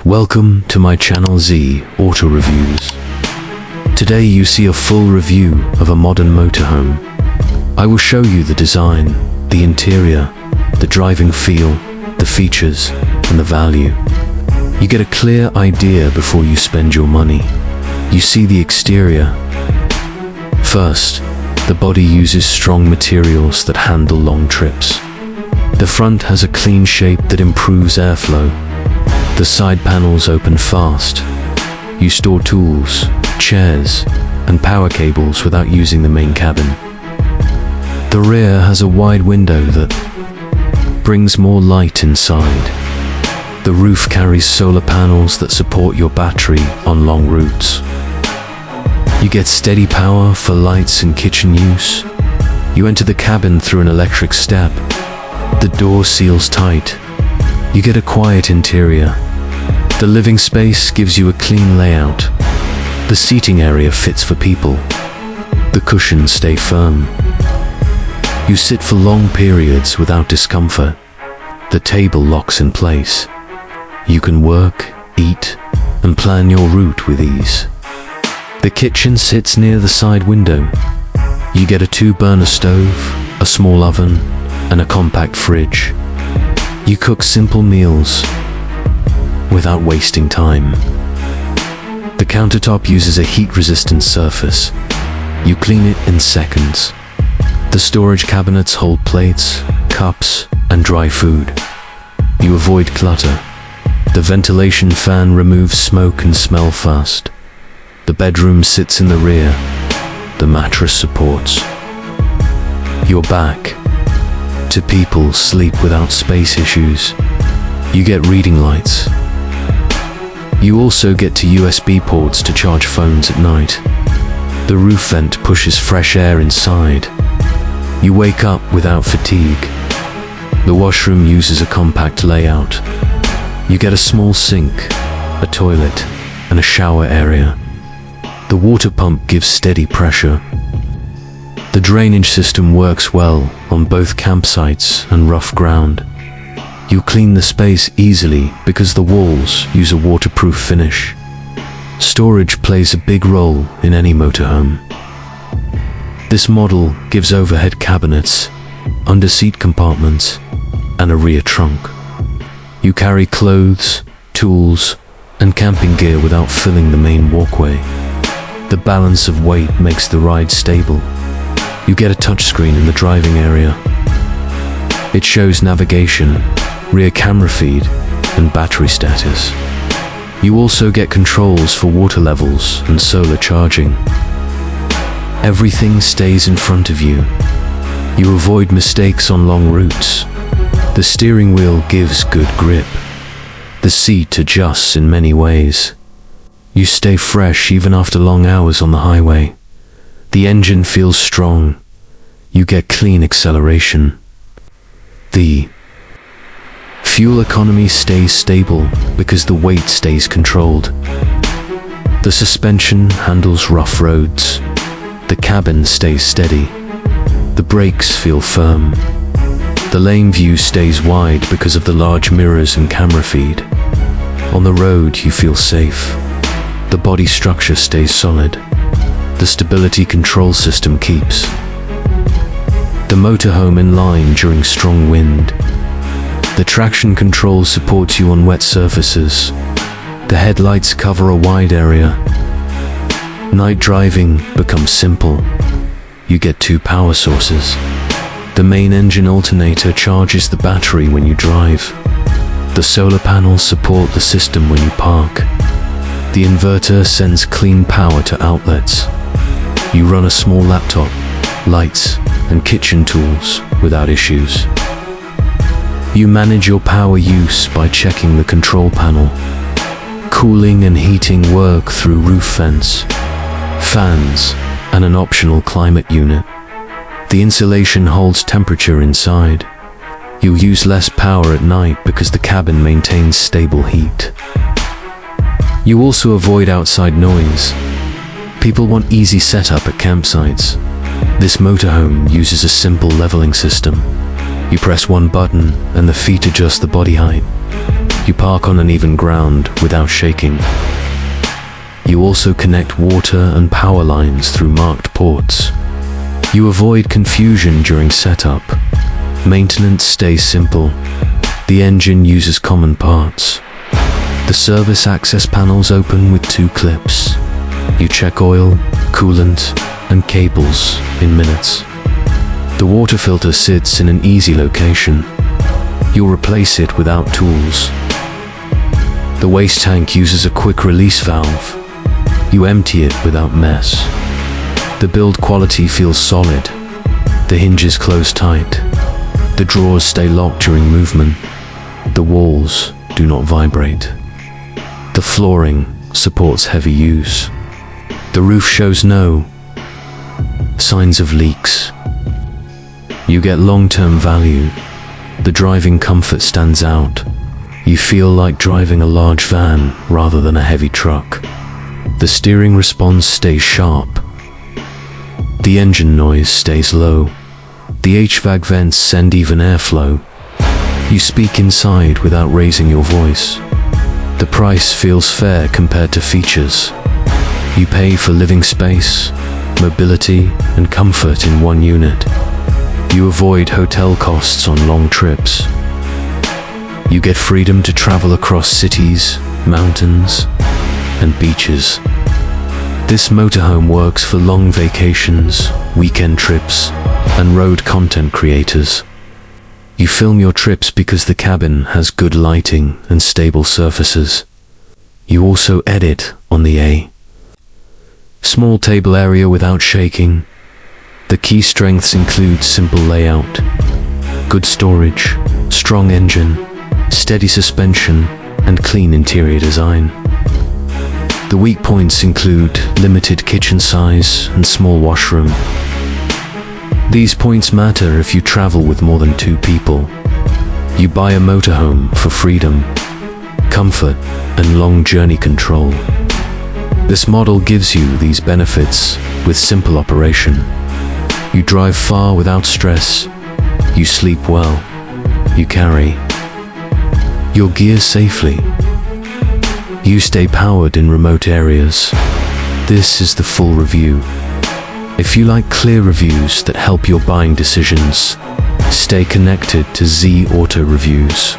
Welcome to my channel Z Auto Reviews. Today you see a full review of a modern motorhome. I will show you the design, the interior, the driving feel, the features, and the value. You get a clear idea before you spend your money. You see the exterior. First, the body uses strong materials that handle long trips. The front has a clean shape that improves airflow. The side panels open fast. You store tools, chairs, and power cables without using the main cabin. The rear has a wide window that brings more light inside. The roof carries solar panels that support your battery on long routes. You get steady power for lights and kitchen use. You enter the cabin through an electric step. The door seals tight. You get a quiet interior. The living space gives you a clean layout. The seating area fits for people. The cushions stay firm. You sit for long periods without discomfort. The table locks in place. You can work, eat, and plan your route with ease. The kitchen sits near the side window. You get a 2-burner stove, a small oven, and a compact fridge. You cook simple meals without wasting time. The countertop uses a heat-resistant surface. You clean it in seconds. The storage cabinets hold plates, cups, and dry food. You avoid clutter. The ventilation fan removes smoke and smell fast. The bedroom sits in the rear. The mattress supports your back. To people sleep without space issues. You get reading lights. You also get to USB ports to charge phones at night. The roof vent pushes fresh air inside. You wake up without fatigue. The washroom uses a compact layout. You get a small sink, a toilet, and a shower area. The water pump gives steady pressure. The drainage system works well on both campsites and rough ground. You clean the space easily because the walls use a waterproof finish. Storage plays a big role in any motorhome. This model gives overhead cabinets, under-seat compartments, and a rear trunk. You carry clothes, tools, and camping gear without filling the main walkway. The balance of weight makes the ride stable. You get a touchscreen in the driving area. It shows navigation, rear camera feed, and battery status. You also get controls for water levels and solar charging. Everything stays in front of you. You avoid mistakes on long routes. The steering wheel gives good grip. The seat adjusts in many ways. You stay fresh even after long hours on the highway. The engine feels strong. You get clean acceleration. The fuel economy stays stable because the weight stays controlled. The suspension handles rough roads. The cabin stays steady. The brakes feel firm. The lane view stays wide because of the large mirrors and camera feed. On the road you feel safe. The body structure stays solid. The stability control system keeps the motorhome in line during strong wind. The traction control supports you on wet surfaces. The headlights cover a wide area. Night driving becomes simple. You get 2 power sources. The main engine alternator charges the battery when you drive. The solar panels support the system when you park. The inverter sends clean power to outlets. You run a small laptop, lights, and kitchen tools without issues. You manage your power use by checking the control panel. Cooling and heating work through roof vents, fans, and an optional climate unit. The insulation holds temperature inside. You'll use less power at night because the cabin maintains stable heat. You also avoid outside noise. People want easy setup at campsites. This motorhome uses a simple leveling system. You press one button and the feet adjust the body height. You park on uneven ground without shaking. You also connect water and power lines through marked ports. You avoid confusion during setup. Maintenance stays simple. The engine uses common parts. The service access panels open with 2 clips. You check oil, coolant, and cables in minutes. The water filter sits in an easy location. You'll replace it without tools. The waste tank uses a quick release valve. You empty it without mess. The build quality feels solid. The hinges close tight. The drawers stay locked during movement. The walls do not vibrate. The flooring supports heavy use. The roof shows no signs of leaks. You get long-term value. The driving comfort stands out. You feel like driving a large van rather than a heavy truck. The steering response stays sharp. The engine noise stays low. The HVAC vents send even airflow. You speak inside without raising your voice. The price feels fair compared to features. You pay for living space, mobility, and comfort in one unit. You avoid hotel costs on long trips. You get freedom to travel across cities, mountains, and beaches. This motorhome works for long vacations, weekend trips, and road content creators. You film your trips because the cabin has good lighting and stable surfaces. You also edit on the A. Small table area without shaking. The key strengths include simple layout, good storage, strong engine, steady suspension, and clean interior design. The weak points include limited kitchen size and small washroom. These points matter if you travel with more than 2 people. You buy a motorhome for freedom, comfort, and long journey control. This model gives you these benefits with simple operation. You drive far without stress. You sleep well. You carry your gear safely. You stay powered in remote areas. This is the full review. If you like clear reviews that help your buying decisions, stay connected to Z Auto Reviews.